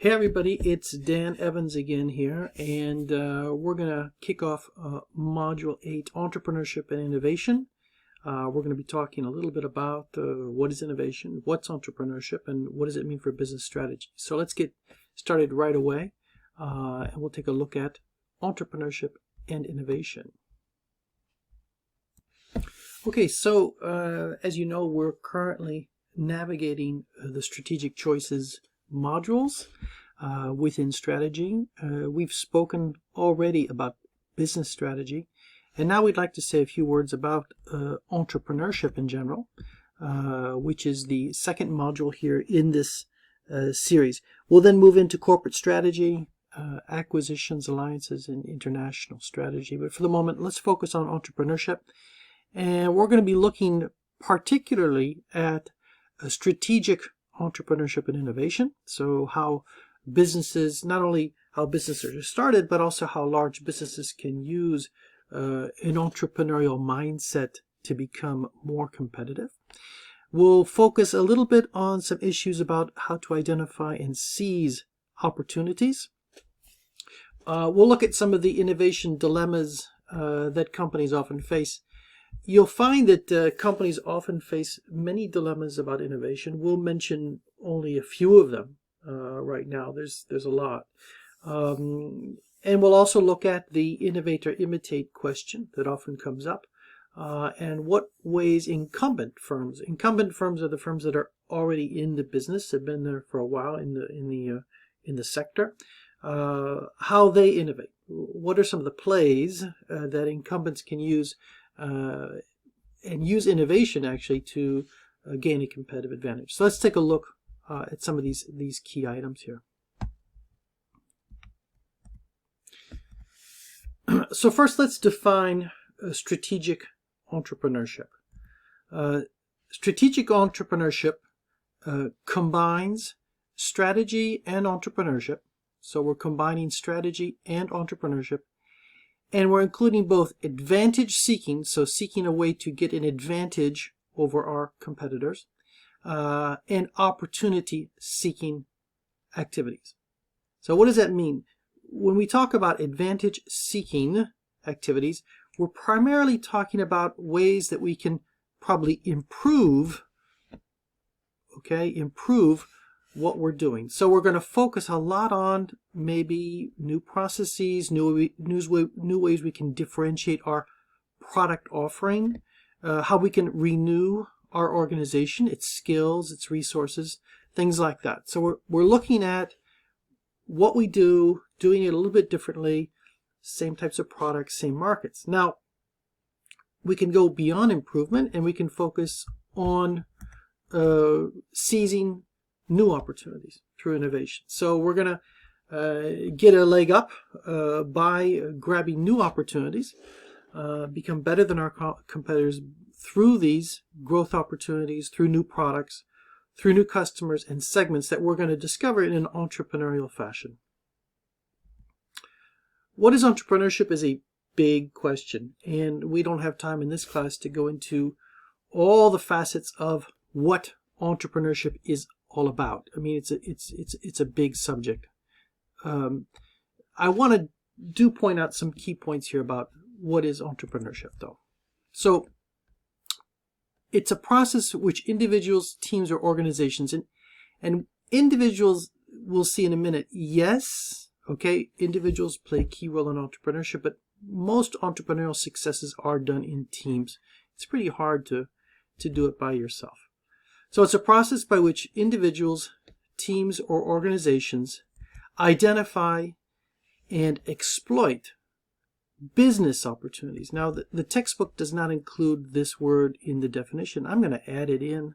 Hey everybody, it's Dan Evans again here, and we're going to kick off Module 8, Entrepreneurship and Innovation. We're going to be talking a little bit about what is innovation, what's entrepreneurship, and what does it mean for business strategy. So let's get started right away, and we'll take a look at entrepreneurship and innovation. Okay, so as you know, we're currently navigating the strategic choices modules within strategy. We've spoken already about business strategy, and now we'd like to say a few words about entrepreneurship in general, which is the second module here in this series. We'll then move into corporate strategy, acquisitions, alliances, and international strategy. But for the moment, let's focus on entrepreneurship, and we're going to be looking particularly at strategic entrepreneurship and innovation. So how businesses, not only how businesses are started, but also how large businesses can use an entrepreneurial mindset to become more competitive. We'll focus a little bit on some issues about how to identify and seize opportunities. We'll look at some of the innovation dilemmas that companies often face. You'll find that companies often face many dilemmas about innovation. We'll mention only a few of them right now. There's a lot. And we'll also look at the innovator-imitate question that often comes up, and what ways incumbent firms are the firms that are already in the business, have been there for a while in the sector, how they innovate. What are some of the plays that incumbents can use and use innovation actually to gain a competitive advantage. So let's take a look at some of these key items here. So first, let's define strategic entrepreneurship. Strategic entrepreneurship combines strategy and entrepreneurship. So we're combining strategy and entrepreneurship. And we're including both advantage seeking, so seeking a way to get an advantage over our competitors, and opportunity seeking activities. So what does that mean? When we talk about advantage seeking activities, we're primarily talking about ways that we can probably improve what we're doing. So we're going to focus a lot on maybe new processes, new ways we can differentiate our product offering, how we can renew our organization, its skills, its resources, things like that. So we're looking at what we do, doing it a little bit differently, same types of products, same markets. Now, we can go beyond improvement and we can focus on seizing new opportunities through innovation. So we're going to get a leg up by grabbing new opportunities, become better than our competitors through these growth opportunities, through new products, through new customers and segments that we're going to discover in an entrepreneurial fashion. What is entrepreneurship is a big question, and we don't have time in this class to go into all the facets of what entrepreneurship is all about. I mean, it's a big subject. I want to point out some key points here about what is entrepreneurship, though. So it's a process which individuals, teams, or organizations, and individuals we'll see in a minute. Yes, okay, individuals play a key role in entrepreneurship, but most entrepreneurial successes are done in teams. It's pretty hard to do it by yourself. So it's a process by which individuals, teams, or organizations identify and exploit business opportunities. Now, the textbook does not include this word in the definition. I'm going to add it in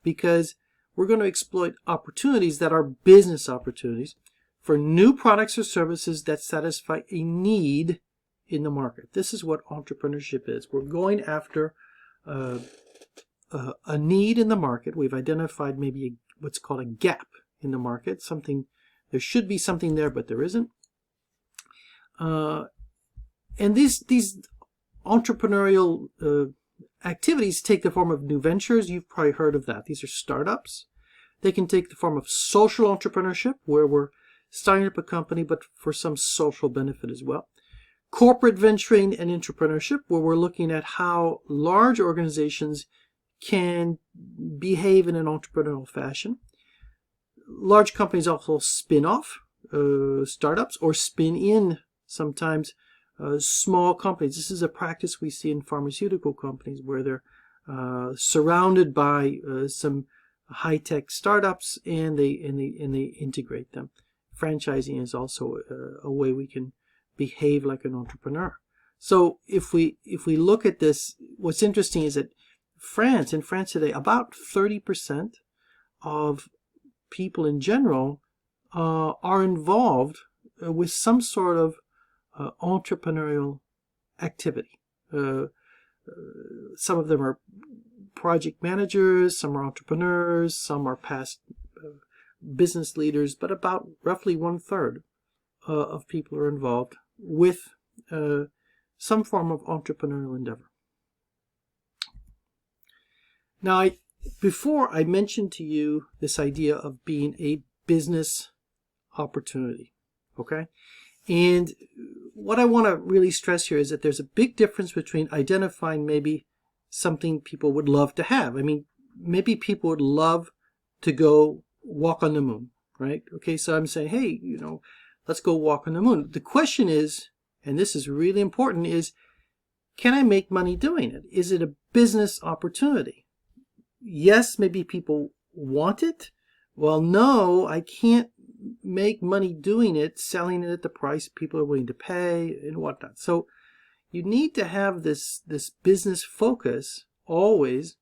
because we're going to exploit opportunities that are business opportunities for new products or services that satisfy a need in the market. This is what entrepreneurship is. We're going after a need in the market. We've identified maybe what's called a gap in the market. There should be something there, but there isn't. And these entrepreneurial activities take the form of new ventures. You've probably heard of that. These are startups. They can take the form of social entrepreneurship, where we're starting up a company, but for some social benefit as well. Corporate venturing and entrepreneurship, where we're looking at how large organizations can behave in an entrepreneurial fashion. Large companies also spin off startups or spin in sometimes small companies. This is a practice we see in pharmaceutical companies where they're surrounded by some high-tech startups and they integrate them. Franchising is also a way we can behave like an entrepreneur. So if we look at this, what's interesting is that in France today, about 30% of people in general are involved with some sort of entrepreneurial activity. Some of them are project managers, some are entrepreneurs, some are past business leaders, but about roughly 1/3 of people are involved with some form of entrepreneurial endeavor. Now, before I mentioned to you this idea of being a business opportunity, okay? And what I want to really stress here is that there's a big difference between identifying maybe something people would love to have. I mean, maybe people would love to go walk on the moon, right? Okay, so I'm saying, hey, let's go walk on the moon. The question is, and this is really important, is can I make money doing it? Is it a business opportunity? Yes, maybe people want it. Well, no, I can't make money doing it, selling it at the price people are willing to pay and whatnot. So you need to have this business focus always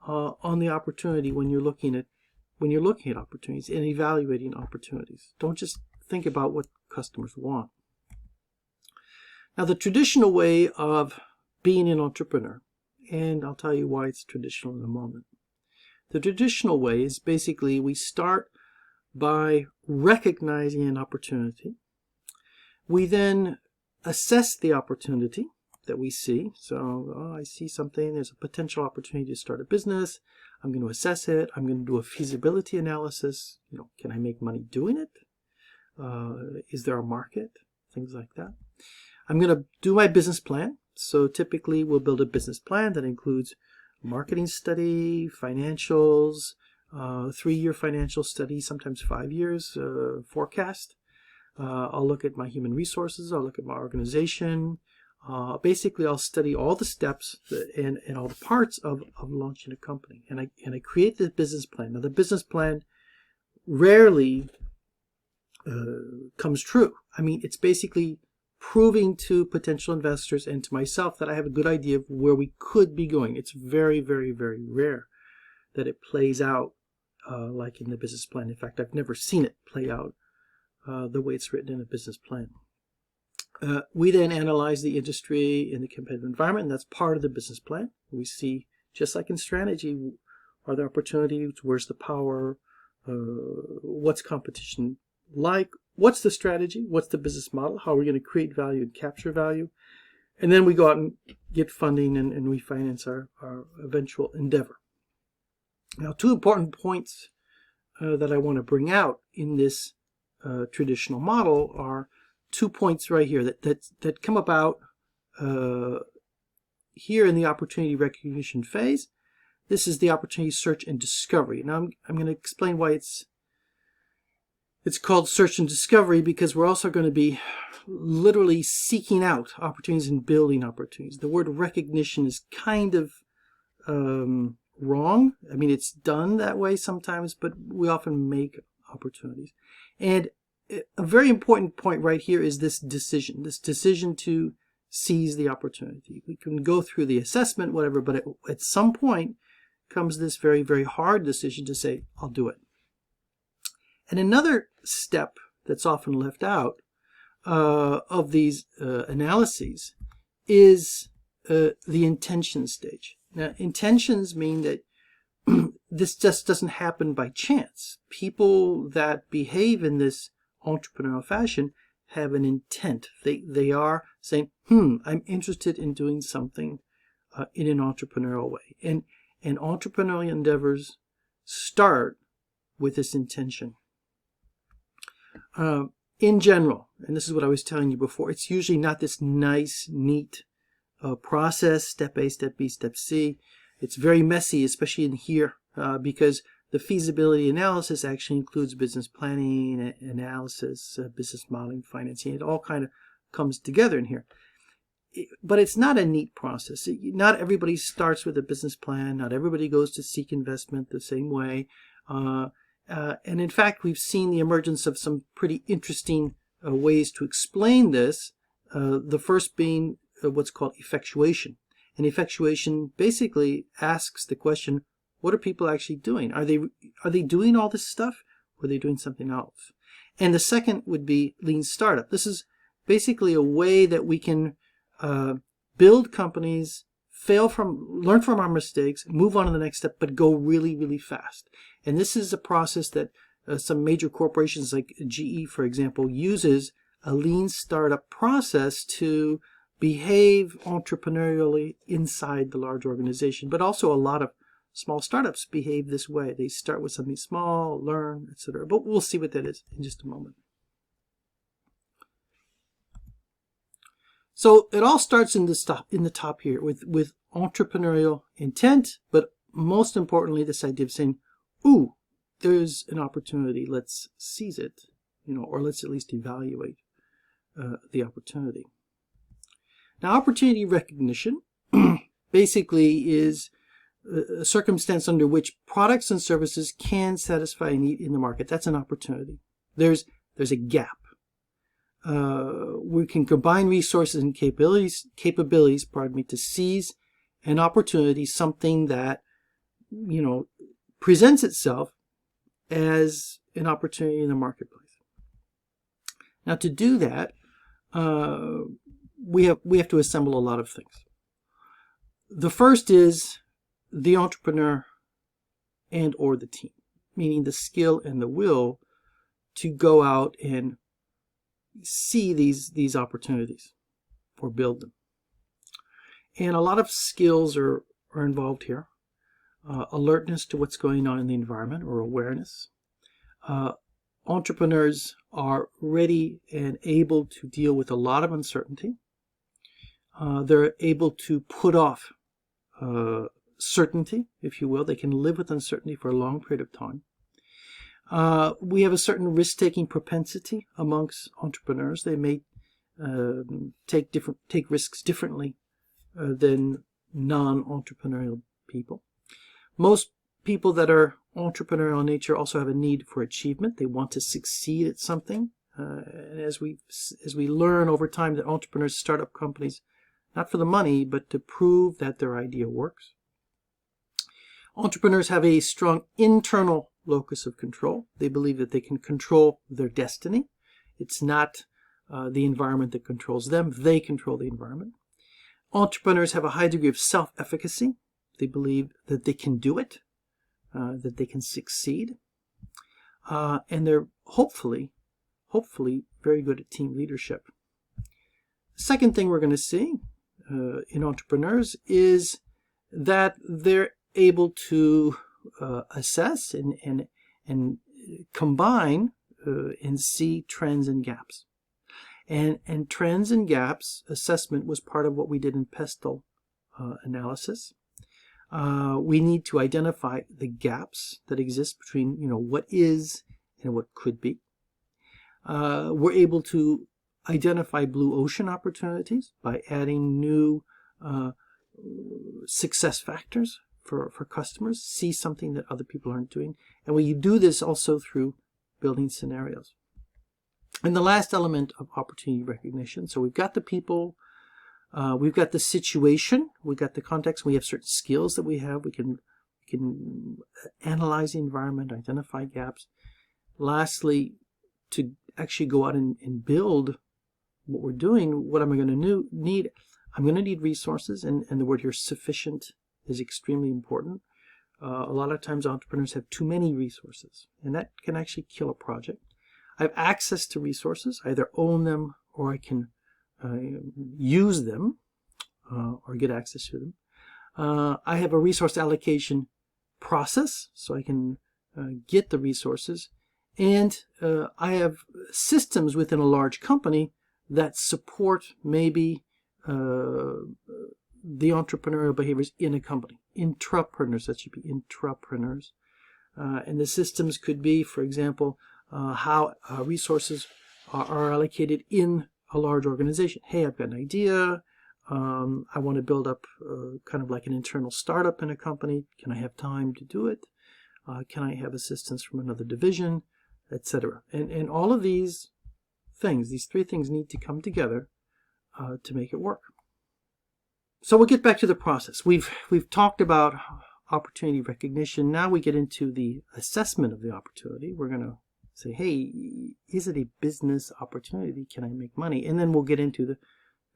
on the opportunity when you're looking at opportunities and evaluating opportunities. Don't just think about what customers want. Now, the traditional way of being an entrepreneur, and I'll tell you why it's traditional in a moment. The traditional way is basically we start by recognizing an opportunity. We then assess the opportunity that we see. So, I see something, there's a potential opportunity to start a business. I'm going to assess it. I'm going to do a feasibility analysis. Can I make money doing it? Is there a market? Things like that. I'm going to do my business plan. So typically we'll build a business plan that includes marketing study, financials, 3-year financial study, sometimes 5 years forecast. I'll look at my human resources. I'll look at my organization. Basically, I'll study all the steps and all the parts of launching a company. And I create the business plan. Now, the business plan rarely comes true. I mean, it's basically proving to potential investors and to myself that I have a good idea of where we could be going. It's very, very, very rare that it plays out like in the business plan. In fact, I've never seen it play out the way it's written in a business plan. We then analyze the industry and the competitive environment, and that's part of the business plan. We see, just like in strategy, are there opportunities? Where's the power? What's competition like? What's the strategy? What's the business model? How are we going to create value and capture value? And then we go out and get funding and we finance our eventual endeavor. Now, 2 important points that I want to bring out in this traditional model are 2 points right here that come about here in the opportunity recognition phase. This is the opportunity search and discovery. Now I'm going to explain why it's called search and discovery, because we're also going to be literally seeking out opportunities and building opportunities. The word recognition is kind of wrong. I mean, it's done that way sometimes, but we often make opportunities. And a very important point right here is this decision to seize the opportunity. We can go through the assessment, whatever, but at some point comes this very, very hard decision to say, I'll do it. And another step that's often left out of these analyses is the intention stage. Now, intentions mean that this just doesn't happen by chance. People that behave in this entrepreneurial fashion have an intent. They are saying, I'm interested in doing something in an entrepreneurial way. And entrepreneurial endeavors start with this intention. in general, and this is what I was telling you before, it's usually not this nice, neat process, step A, step B, step C. It's very messy, especially in here, because the feasibility analysis actually includes business planning, analysis, business modeling, financing. It all kind of comes together in here. But it's not a neat process. Not everybody starts with a business plan. Not everybody goes to seek investment the same way. And in fact, we've seen the emergence of some pretty interesting ways to explain this. The first being what's called effectuation. And effectuation basically asks the question, what are people actually doing? Are they doing all this stuff, or are they doing something else? And the second would be lean startup. This is basically a way that we can build companies, learn from our mistakes, move on to the next step, but go really, really fast. And this is a process that some major corporations like GE, for example, uses a lean startup process to behave entrepreneurially inside the large organization. But also a lot of small startups behave this way. They start with something small, learn, etc. But we'll see what that is in just a moment. So it all starts in the top here with entrepreneurial intent, but most importantly, this idea of saying, ooh, there's an opportunity, let's seize it, or let's at least evaluate the opportunity. Now, opportunity recognition basically is a circumstance under which products and services can satisfy a need in the market. That's an opportunity. There's a gap. We can combine resources and capabilities, to seize an opportunity, something that, presents itself as an opportunity in the marketplace. Now, to do that, we have to assemble a lot of things. The first is the entrepreneur and or the team, meaning the skill and the will to go out and see these opportunities or build them. And a lot of skills are involved here. Alertness to what's going on in the environment, or awareness. Entrepreneurs are ready and able to deal with a lot of uncertainty. They're able to put off certainty, if you will. They can live with uncertainty for a long period of time. We have a certain risk-taking propensity amongst entrepreneurs. They may take risks differently than non-entrepreneurial people. Most people that are entrepreneurial in nature also have a need for achievement. They want to succeed at something. And as we learn over time, that entrepreneurs start up companies not for the money, but to prove that their idea works. Entrepreneurs have a strong internal locus of control. They believe that they can control their destiny. It's not the environment that controls them. They control the environment. Entrepreneurs have a high degree of self-efficacy. They believe that they can do it, that they can succeed. And they're hopefully very good at team leadership. Second thing we're going to see in entrepreneurs is that they're able to assess and combine and see trends and gaps. And trends and gaps assessment was part of what we did in pestle analysis. We need to identify the gaps that exist between what is and what could be. We're able to identify blue ocean opportunities by adding new success factors for customers, see something that other people aren't doing. And we do this also through building scenarios. And the last element of opportunity recognition. So we've got the people, we've got the situation, we've got the context, we have certain skills that we have. We can analyze the environment, identify gaps. Lastly, to actually go out and build what we're doing, what am I going to need? I'm going to need resources, and the word here sufficient is extremely important. A lot of times entrepreneurs have too many resources, and that can actually kill a project. I have access to resources. I either own them or I can use them or get access to them. I have a resource allocation process, so I can get the resources. And I have systems within a large company that support maybe the entrepreneurial behaviors in a company. Intrapreneurs, that should be intrapreneurs. And the systems could be, for example, how resources are allocated in a large organization. Hey, I've got an idea. I want to build up kind of like an internal startup in a company. Can I have time to do it? Can I have assistance from another division, etc.? And all of these things, these three things need to come together to make it work. So we'll get back to the process. We've talked about opportunity recognition. Now we get into the assessment of the opportunity. We're going to say, hey, is it a business opportunity? Can I make money? And then we'll get into the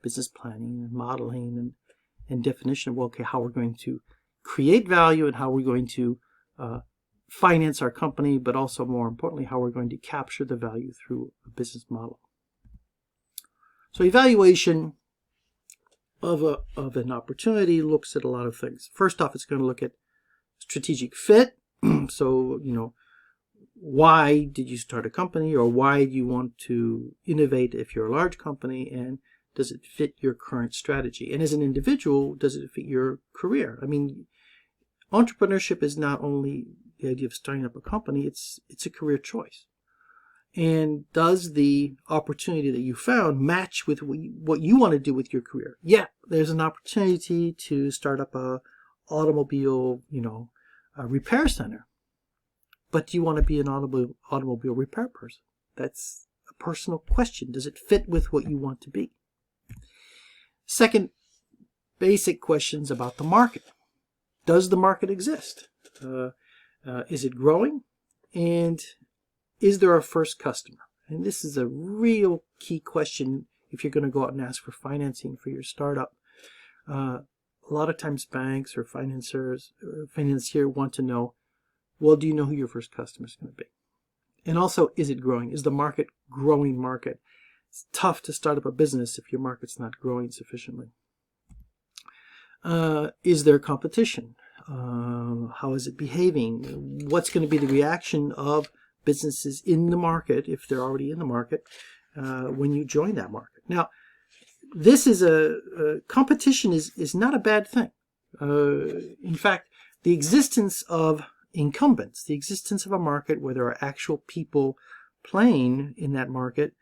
business planning and modeling and definition of, well, okay, how we're going to create value and how we're going to finance our company, but also more importantly, how we're going to capture the value through a business model. So evaluation of an opportunity looks at a lot of things. First off, it's going to look at strategic fit. So, why did you start a company, or why do you want to innovate if you're a large company, and does it fit your current strategy? And as an individual, does it fit your career? I mean, entrepreneurship is not only the idea of starting up a company, it's a career choice. And does the opportunity that you found match with what you want to do with your career? Yeah, there's an opportunity to start up a automobile, a repair center. But do you want to be an automobile repair person? That's a personal question. Does it fit with what you want to be? Second, basic questions about the market. Does the market exist? Is it growing? And is there a first customer? And this is a real key question if you're going to go out and ask for financing for your startup. A lot of times banks or financier want to know, well, do you know who your first customer is going to be? And also, is it growing? Is the market growing market? It's tough to start up a business if your market's not growing sufficiently. Is there competition? How is it behaving? What's going to be the reaction of businesses in the market, if they're already in the market, when you join that market? Now, this is competition is not a bad thing. In fact, the existence of incumbents, the existence of a market where there are actual people playing in that market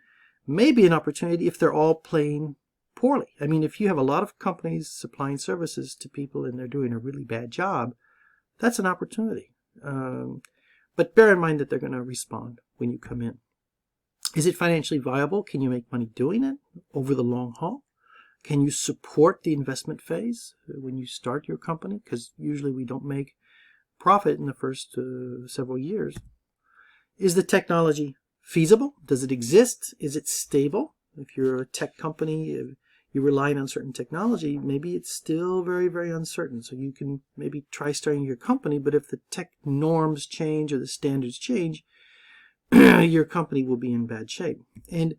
may be an opportunity if they're all playing poorly. I mean, if you have a lot of companies supplying services to people and they're doing a really bad job, that's an opportunity. But bear in mind that they're going to respond when you come in. Is it financially viable? Can you make money doing it over the long haul? Can you support the investment phase when you start your company? Because usually we don't make profit in the first several years. Is the technology feasible? Does it exist? Is it stable? If you're a tech company, you're relying on certain technology, maybe it's still very, very uncertain. So you can maybe try starting your company, but if the tech norms change or the standards change, your company will be in bad shape. And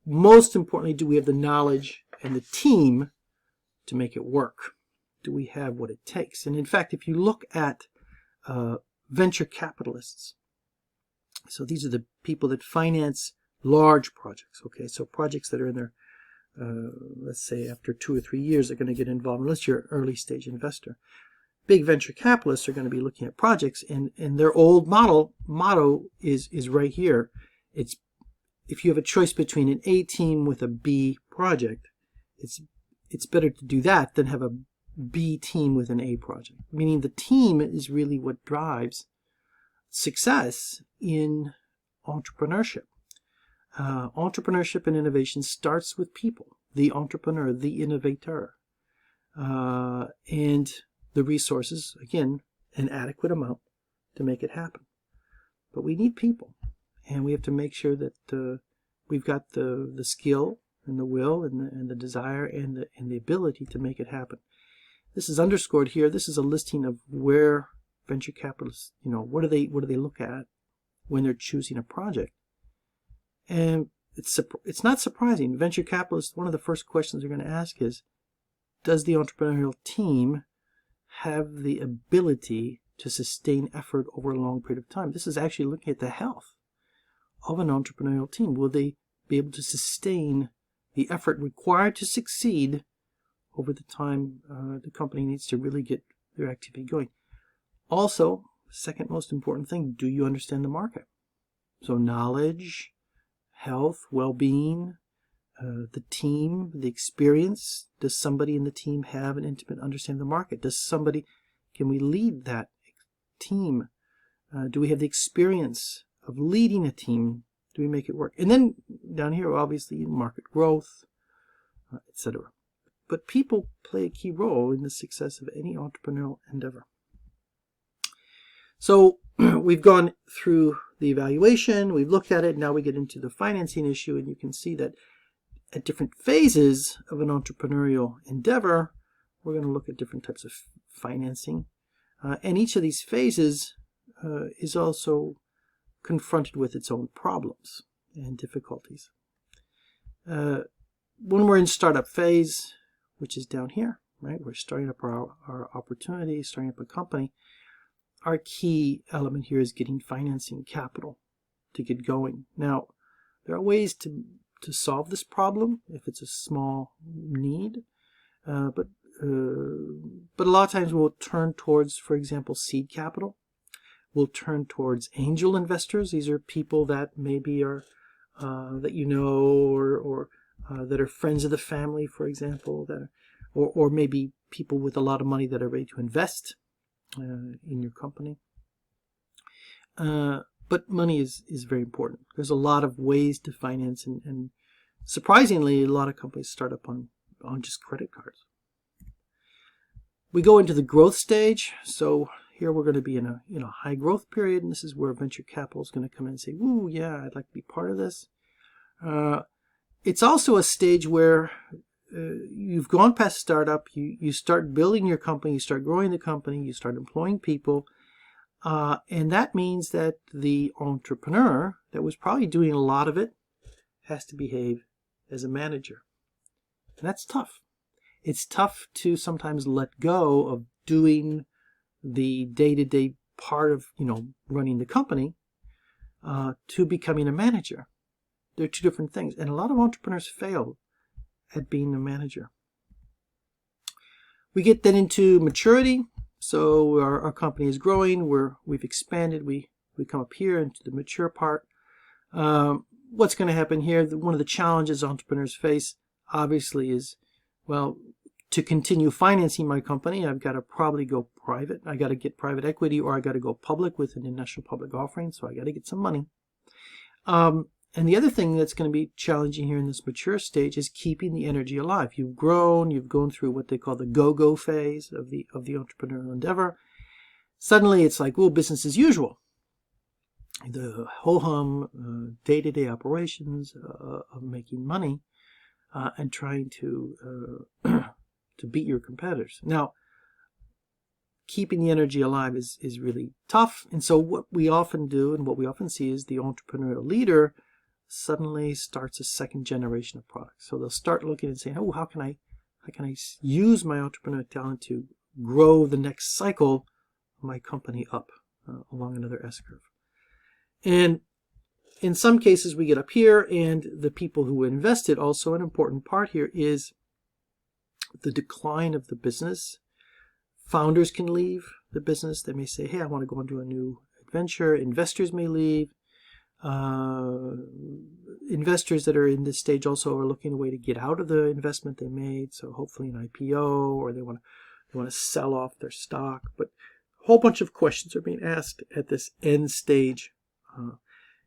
most importantly, do we have the knowledge and the team to make it work? Do we have what it takes? And in fact, if you look at venture capitalists, so these are the people that finance large projects, okay? So projects that are in their, let's say after 2 or 3 years, they're going to get involved, unless you're an early stage investor. Big venture capitalists are going to be looking at projects, and their old motto is right here. It's, if you have a choice between an A team with a B project, it's better to do that than have a B team with an A project. Meaning the team is really what drives success in entrepreneurship. Entrepreneurship and innovation starts with people, the entrepreneur, the innovator, and the resources, again, an adequate amount to make it happen. But we need people, and we have to make sure that we've got the skill and the will and the desire and the ability to make it happen. This is underscored here. This is a listing of where venture capitalists, what do they look at when they're choosing a project. And it's not surprising. Venture capitalists, one of the first questions they're going to ask is, does the entrepreneurial team have the ability to sustain effort over a long period of time? This is actually looking at the health. of an entrepreneurial team? Will they be able to sustain the effort required to succeed over the time the company needs to really get their activity going? Also, second most important thing, do you understand the market? So knowledge, health, well-being, the team, the experience. Does somebody in the team have an intimate understanding of the market? Can we lead that team? Do we have the experience of leading a team? Do we make it work? And then down here, obviously, market growth, etc. But people play a key role in the success of any entrepreneurial endeavor. So we've gone through the evaluation, we've looked at it, now we get into the financing issue, and you can see that at different phases of an entrepreneurial endeavor, we're going to look at different types of financing. And each of these phases is also confronted with its own problems and difficulties. When we're in startup phase, which is down here, right? We're starting up our opportunity, starting up a company. Our key element here is getting financing capital to get going. Now, there are ways to solve this problem if it's a small need, but a lot of times we'll turn towards, for example, seed capital. We'll turn towards angel investors. These are people that maybe are that you know, or that are friends of the family, for example, or maybe people with a lot of money that are ready to invest in your company. But money is very important. There's a lot of ways to finance, and surprisingly, a lot of companies start up on just credit cards. We go into the growth stage. So here we're going to be in a high growth period, and this is where venture capital is going to come in and say, "Ooh, yeah, I'd like to be part of this." It's also a stage where you've gone past startup, you start building your company, you start growing the company, you start employing people, and that means that the entrepreneur that was probably doing a lot of it has to behave as a manager. And that's tough. It's tough to sometimes let go of doing the day-to-day part of running the company to becoming a manager. They're two different things, and a lot of entrepreneurs fail at being a manager. We get then into maturity. So our company is growing, we've expanded, we come up here into the mature part. What's going to happen here? One of the challenges entrepreneurs face, obviously, is, well, to continue financing my company, I've got to probably go private. I got to get private equity, or I got to go public with an initial public offering, so I got to get some money. And the other thing that's going to be challenging here in this mature stage is keeping the energy alive. You've grown, you've gone through what they call the go-go phase of the entrepreneurial endeavor. Suddenly it's like, well, business as usual. The ho-hum day-to-day operations of making money and trying to beat your competitors. Now, keeping the energy alive is really tough. And so what we often do and what we often see is the entrepreneurial leader suddenly starts a second generation of products. So they'll start looking and saying, "Oh, how can I use my entrepreneurial talent to grow the next cycle of my company up along another S-curve?" And in some cases, we get up here, and the people who invested, also an important part here is the decline of the business. Founders can leave the business. They may say, "Hey, I want to go into a new adventure." Investors may leave. Investors that are in this stage also are looking a way to get out of the investment they made, so hopefully an IPO, or they want to sell off their stock. But a whole bunch of questions are being asked at this end stage.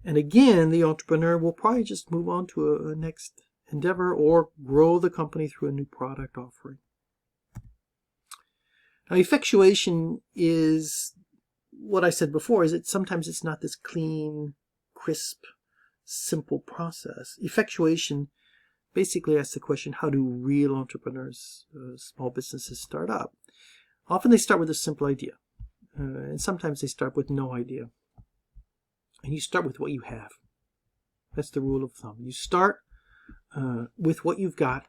And again, the entrepreneur will probably just move on to a next endeavor or grow the company through a new product offering. Now, effectuation is what I said before, is that sometimes it's not this clean, crisp, simple process. Effectuation basically asks the question, how do real entrepreneurs, small businesses, start up? Often they start with a simple idea, and sometimes they start with no idea. And you start with what you have. That's the rule of thumb. You start with what you've got.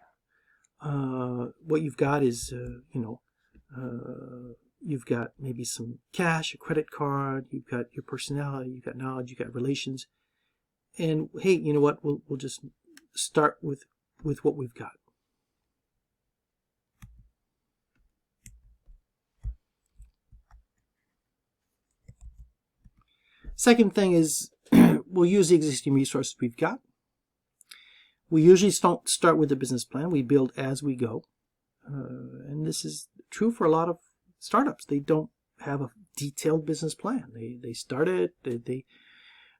What you've got is, you've got maybe some cash, a credit card, you've got your personality, you've got knowledge, you've got relations. and hey, you know what? We'll just start with what we've got. Second thing is we'll use the existing resources we've got. We usually don't start with a business plan. We build as we go. And this is true for a lot of startups. They don't have a detailed business plan. They start it,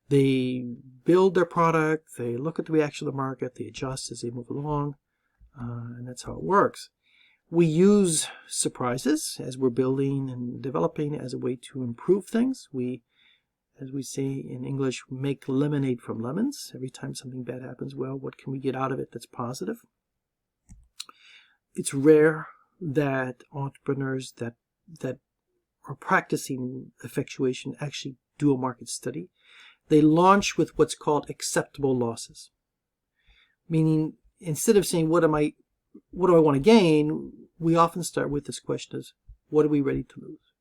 they build their product, they look at the reaction of the market, they adjust as they move along, and that's how it works. We use surprises as we're building and developing as a way to improve things. We, as we say in English, make lemonade from lemons. Every time something bad happens, well, what can we get out of it that's positive? It's rare that entrepreneurs that are practicing effectuation actually do a market study. They launch with what's called acceptable losses, meaning instead of saying what do I want to gain, we often start with this question: is what are we ready to lose?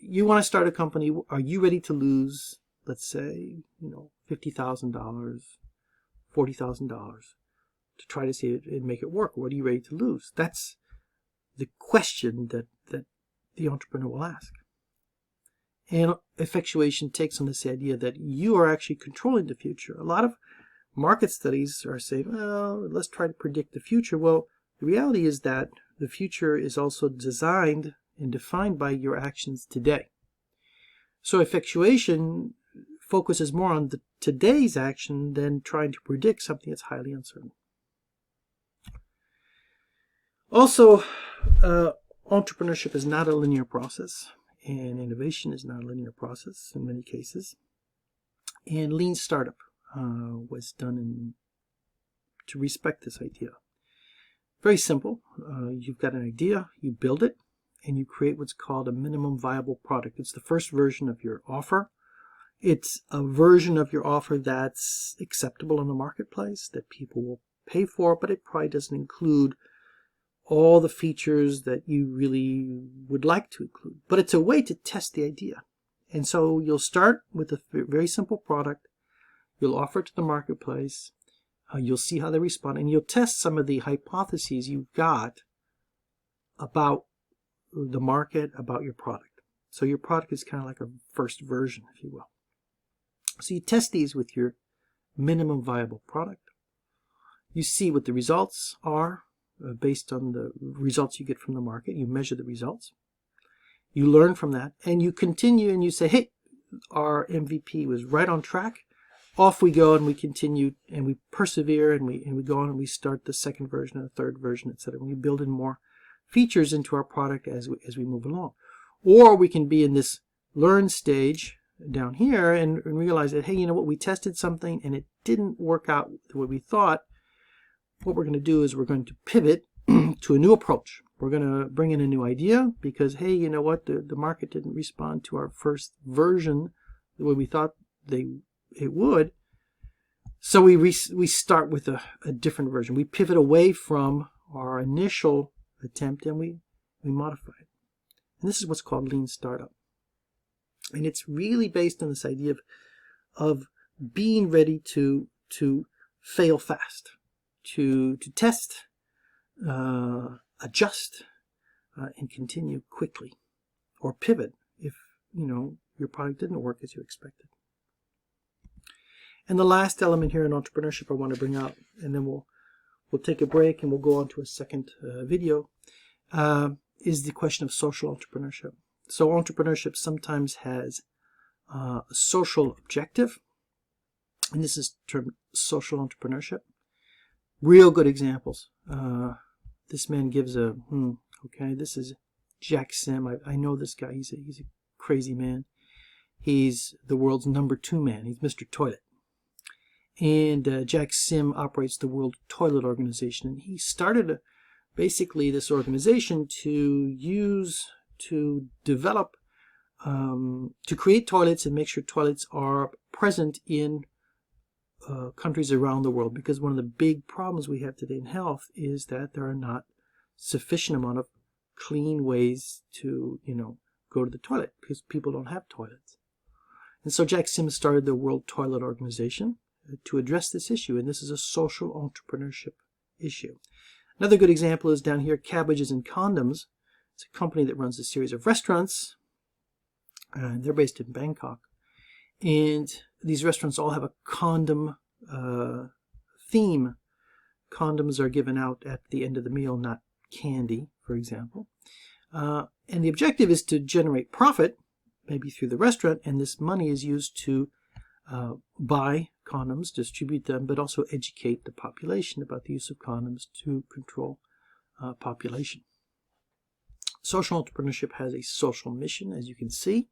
You want to start a company? Are you ready to lose, let's say, $50,000, $40,000 to try to see it and make it work? What are you ready to lose? That's the question that the entrepreneur will ask. And effectuation takes on this idea that you are actually controlling the future. A lot of market studies are saying, well, let's try to predict the future. Well, the reality is that the future is also designed and defined by your actions today. So effectuation focuses more on today's action than trying to predict something that's highly uncertain. Also, entrepreneurship is not a linear process, and innovation is not a linear process in many cases. And lean startup was done to respect this idea. Very simple. You've got an idea, you build it, and you create what's called a minimum viable product. It's the first version of your offer. It's a version of your offer that's acceptable in the marketplace, that people will pay for, but it probably doesn't include all the features that you really would like to include. But it's a way to test the idea. And so you'll start with a very simple product. You'll offer it to the marketplace. You'll see how they respond, and you'll test some of the hypotheses you've got about the market, about your product. So your product is kind of like a first version, if you will. So you test these with your minimum viable product. You see what the results are based on the results you get from the market. You measure the results. You learn from that, and you continue and you say, hey, our MVP was right on track. Off we go, and we continue, and we persevere, and we go on, and we start the second version and the third version, etc. We build in more features into our product as we move along. Or we can be in this learn stage down here and realize that, hey, you know what, we tested something and it didn't work out the way we thought. What we're going to do is we're going to pivot to a new approach. We're going to bring in a new idea because, hey, you know what, the market didn't respond to our first version the way we thought it would. So we start with a different version. We pivot away from our initial attempt and we modify it. And this is what's called lean startup. And it's really based on this idea of being ready to fail fast, to test, adjust, and continue quickly, or pivot if your product didn't work as you expected. And the last element here in entrepreneurship I want to bring out, and then we'll take a break and we'll go on to a second video, is the question of social entrepreneurship. So entrepreneurship sometimes has a social objective, and this is termed social entrepreneurship. Real good examples. This man gives okay, this is Jack Sim. I know this guy. He's a crazy man. He's the world's number 2 man. He's Mr. Toilet. And Jack Sim operates the World Toilet Organization. And he started basically this organization to develop, to create toilets and make sure toilets are present in countries around the world. Because one of the big problems we have today in health is that there are not sufficient amount of clean ways to, go to the toilet because people don't have toilets. And so Jack Sims started the World Toilet Organization to address this issue, and this is a social entrepreneurship issue. Another good example is down here, Cabbages and Condoms. It's a company that runs a series of restaurants. They're based in Bangkok. And these restaurants all have a condom theme. Condoms are given out at the end of the meal, not candy, for example. And the objective is to generate profit, maybe through the restaurant, and this money is used to buy condoms, distribute them, but also educate the population about the use of condoms to control population. Social entrepreneurship has a social mission, as you can see.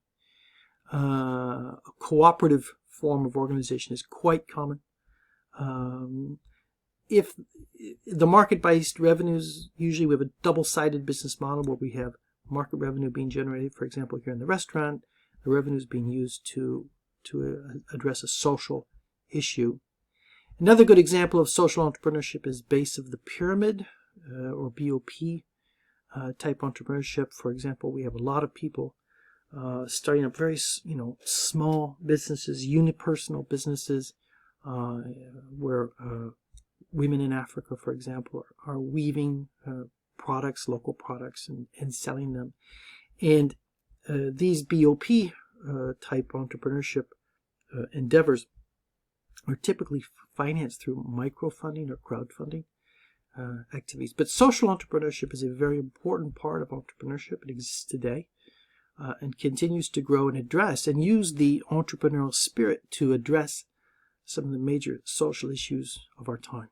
A cooperative form of organization is quite common. If the market-based revenues, usually we have a double-sided business model where we have market revenue being generated, for example, here in the restaurant, the revenue is being used to address a social issue. Another good example of social entrepreneurship is base of the pyramid, or BOP type entrepreneurship. For example, we have a lot of people starting up very small businesses, unipersonal businesses, where women in Africa, for example, are weaving products, local products, and selling them. And these BOP type entrepreneurship endeavors are typically financed through microfunding or crowdfunding activities. But social entrepreneurship is a very important part of entrepreneurship. It exists today and continues to grow and address and use the entrepreneurial spirit to address some of the major social issues of our time.